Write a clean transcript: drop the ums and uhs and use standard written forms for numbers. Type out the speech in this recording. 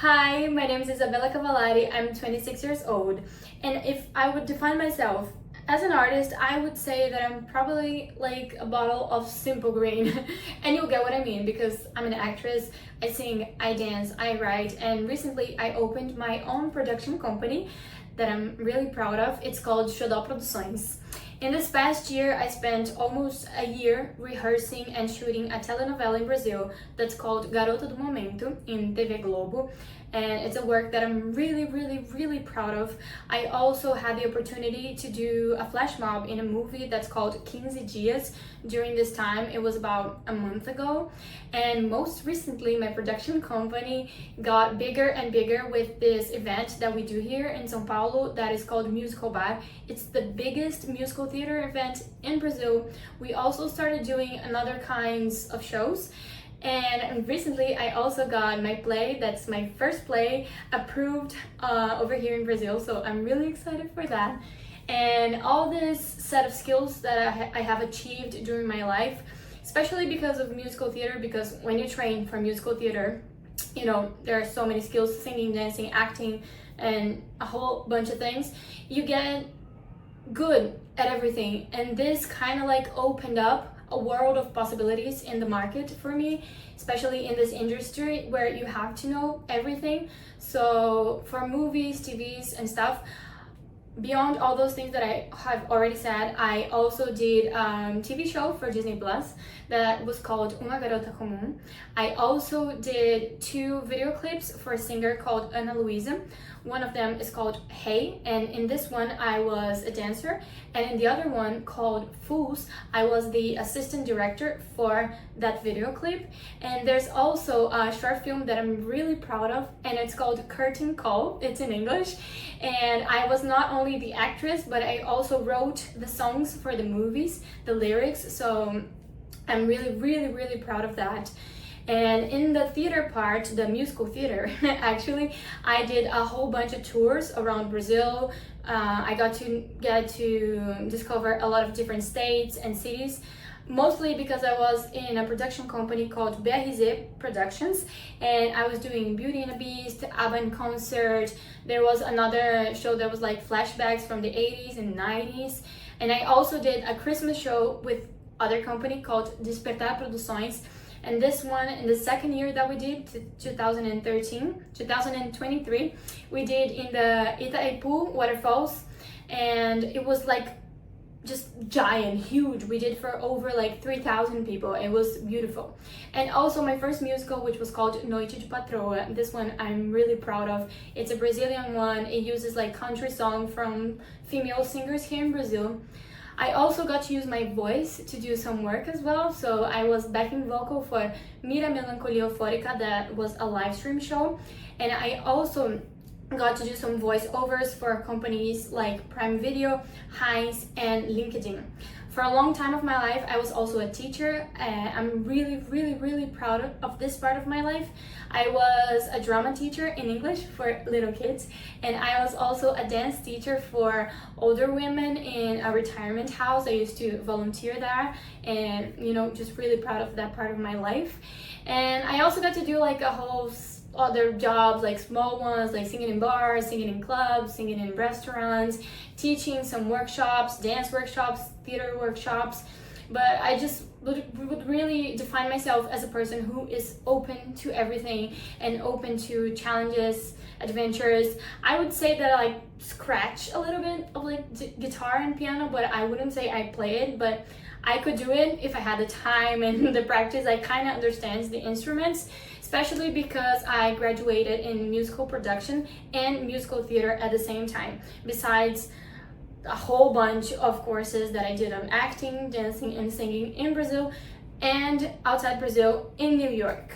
Hi, my name is Isabella Cavallari. I'm 26 years old, and if I would define myself as an artist, I would say that I'm probably like a bottle of simple green. And you'll get what I mean because I'm an actress, I sing, I dance, I write, and recently I opened my own production company that I'm really proud of. It's called Xodó Produções. In this past year, I spent almost a year rehearsing and shooting a telenovela in Brazil that's called Garota do Momento in TV Globo, and it's a work that I'm really proud of. I also had the opportunity to do a flash mob in a movie that's called 15 Dias during this time. It was about a month ago, and most recently my production company got bigger and bigger with this event that we do here in São Paulo that is called Musical Bar. It's the biggest musical theater event in Brazil. We also started doing another kinds of shows, and recently I also got my play, that's my first play, approved over here in Brazil, so I'm really excited for that. And all this set of skills that I have achieved during my life, especially because of musical theater, because when you train for musical theater, you know, there are so many skills: singing, dancing, acting, and a whole bunch of things. You get good at everything, and this kind of like opened up a world of possibilities in the market for me, especially in this industry where you have to know everything. So for movies, TVs and stuff, beyond all those things that I have already said, I also did a TV show for Disney Plus that was called Uma Garota Comum. I also did 2 video clips for a singer called Ana Luisa. One of them is called Hey, and in this one I was a dancer, and in the other one called Fools, I was the assistant director for that video clip. And there's also a short film that I'm really proud of, and it's called Curtain Call. It's in English, and I was not only the actress, but I also wrote the songs for the movies, the lyrics, so I'm really proud of that. And in the theater part, the musical theater, actually, I did a whole bunch of tours around Brazil. I got to discover a lot of different states and cities, mostly because I was in a production company called BRZ Productions, and I was doing Beauty and the Beast, ABBA in concert. There was another show that was like flashbacks from the 80s and 90s, and I also did a Christmas show with other company called Despertar Produções. And this one, in the second year that we did, 2023, we did in the Itaipu waterfalls, and it was like just giant, huge. We did for over like 3,000 people. It was beautiful. And also my first musical, which was called Noite de Patroa. This one I'm really proud of. It's a Brazilian one. It uses like country song from female singers here in Brazil. I also got to use my voice to do some work as well, so I was backing vocal for Mira Melancolia Eufórica, that was a live stream show, and I also got to do some voiceovers for companies like Prime Video, Heinz, and LinkedIn. For a long time of my life, I was also a teacher. I'm really proud of this part of my life. I was a drama teacher in English for little kids, and I was also a dance teacher for older women in a retirement house. I used to volunteer there, and you know, just really proud of that part of my life. And I also got to do like a whole other jobs, like small ones, like singing in bars, singing in clubs, singing in restaurants, teaching some workshops, dance workshops, theater workshops. But I just would really define myself as a person who is open to everything and open to challenges, adventures. I would say that I like scratch a little bit of like guitar and piano, but I wouldn't say I play it, but I could do it if I had the time and the practice. I kind of understand the instruments, especially because I graduated in musical production and musical theater at the same time, besides a whole bunch of courses that I did on acting, dancing, and singing in Brazil and outside Brazil in New York.